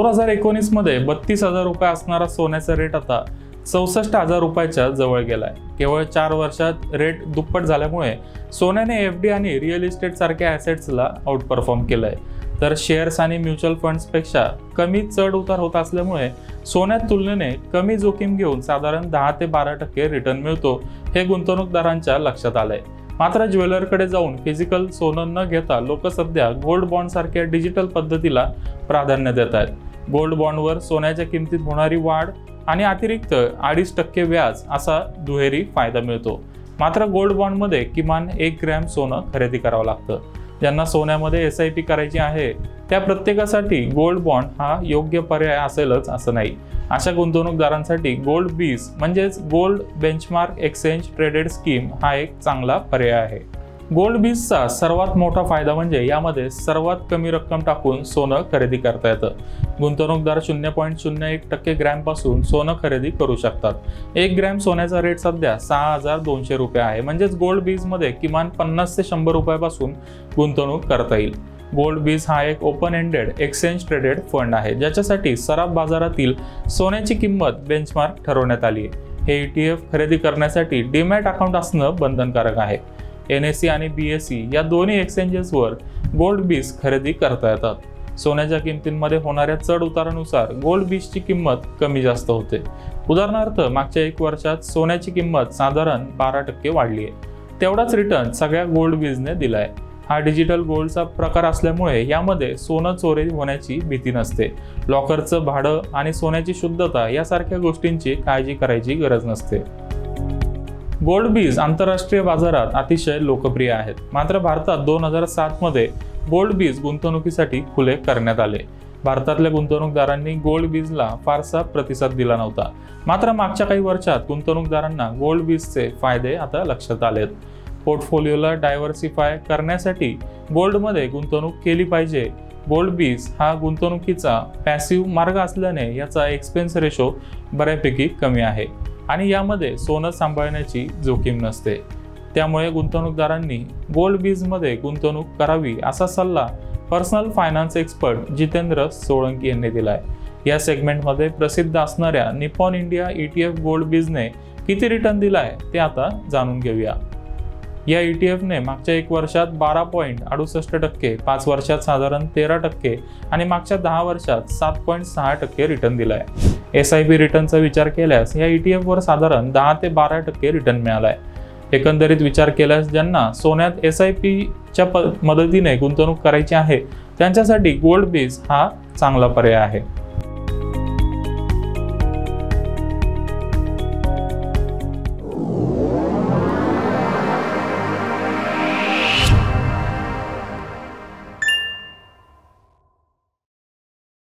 2019 मध्ये 32,000 रुपये असणारा सोन्याचा रेट आता 64,000 रुपयाच्या जवळ गेलाय। केवळ 4 वर्षात रेट दुप्पट झाल्यामुळे सोन्याने एफडी आणि रिअल इस्टेट सारख्या ॲसेट्सला आउटपरफॉर्म केलंय। तर शेअर्स आणि म्युच्युअल फंड्स पेक्षा कमी चढ उतार होत असल्यामुळे सोन्यात तुलनेने कमी जोखीम घेऊन साधारण 10 ते 12% रिटर्न मिळतो हे गुंतवणूकदारांच्या लक्षात आलंय। मात्र ज्वेलरकडे जाऊन फिजिकल सोनं न घेता लोक सध्या गोल्ड बॉन्ड सारख्या डिजिटल पद्धतीला प्राधान्य देत आहेत। गोल्ड बॉन्डवर सोन्याच्या किमतीत होणारी वाढ आणि अतिरिक्त 2.5% व्याज असा दुहेरी फायदा मिळतो। मात्र गोल्ड बॉन्डमध्ये किमान 1 ग्रॅम सोनं खरेदी करावं लागतं। ज्यांना सोन्यामध्ये SIP करायची आहे त्या प्रत्येकासाठी गोल्ड बॉन्ड हा योग्य पर्याय असेलच असं नाही। अशा गुंतवणूकदारांसाठी गोल्ड बीज म्हणजेच gold benchmark exchange traded scheme हा एक चांगला पर्याय आहे। गोल्ड बीजचा सर्वात मोठा फायदा म्हणजे यामध्ये सर्वात कमी रक्कम टाकून सोनं खरेदी करता येतं। गुंतवणूकदार 0.01% ग्रॅम पासून सोनं खरेदी करू शकतात। 1 ग्रॅम सोन्याचा रेट सध्या 6,200 रुपये आहे, म्हणजेच गोल्ड बीज मध्ये किमान 50 ते 100 रुपयापासून गुंतवणूक करता येईल। गोल्ड बीज हा एक open ended exchange traded fund आहे, ज्याच्यासाठी सराफ बाजारातील सोन्याची किंमत बेंचमार्क ठरवण्यात आली आहे। हे ETF खरेदी करण्यासाठी डीमॅट अकाउंट असणं बंधनकारक आहे। NSE आणि BSE या दोन्ही एक्सचेंजेसवर गोल्ड बीज खरेदी करता येतात। सोन्याच्या किमतींमध्ये होणाऱ्या चढ उतारानुसार गोल्ड बीजची किंमत कमी जास्त होते। उदाहरणार्थ मागच्या 1 वर्षात सोन्याची किंमत साधारण 12% वाढली आहे। तेवढाच रिटर्न सगळ्या गोल्ड बीजने दिलाय। हा डिजिटल गोल्डचा प्रकार असल्यामुळे यामध्ये सोनं चोरी होण्याची भीती नसते। लॉकरचं भाडं आणि सोन्याची शुद्धता यासारख्या गोष्टींची काळजी करायची गरज नसते। गोल्ड बीज आंतरराष्ट्रीय बाजारात अतिशय लोकप्रिय आहेत। मात्र भारतात 2007 मध्ये गोल्ड बीज गुंतवणुकीसाठी खुले करण्यात आले। भारतातल्या गुंतवणूकदारांनी गोल्ड बीजला फारसा प्रतिसाद दिला नव्हता। मात्र मागच्या काही वर्षात गुंतवणूकदारांना गोल्ड बीजचे फायदे आता लक्षात आलेत। पोर्टफोलिओला डायव्हर्सिफाय करण्यासाठी गोल्डमध्ये गुंतवणूक केली पाहिजे। गोल्ड बीज हा गुंतवणुकीचा पॅसिव्ह मार्ग असल्याने याचा एक्सपेन्स रेशो बऱ्यापैकी कमी आहे आणि यामध्ये सोनं सांभाळण्याची जोखीम नसते। त्यामुळे गुंतवणूकदारांनी गोल्ड बीजमध्ये गुंतवणूक करावी असा सल्ला personal finance expert Jitendra Solanki यांनी दिलाय। या सेगमेंटमध्ये प्रसिद्ध असणाऱ्या निपॉन इंडिया ETF गोल्ड बीजने किती रिटर्न दिलाय ते आता जाणून घेऊया। या ETFने मागच्या 1 वर्षात 12.68%, 5 वर्षात साधारण 13% आणि मागच्या 10 वर्षात 7.6% रिटर्न दिलाय। SIP रिटर्नचा विचार केल्यास या ETF वर साधारण 10 ते 12% रिटर्न मिळालाय। एकंदरीत विचार केल्यास ज्यांना सोन्यात SIPच्या मदतीने गुंतवणूक करायची आहे त्यांच्यासाठी गोल्ड बीज हा चांगला पर्याय आहे।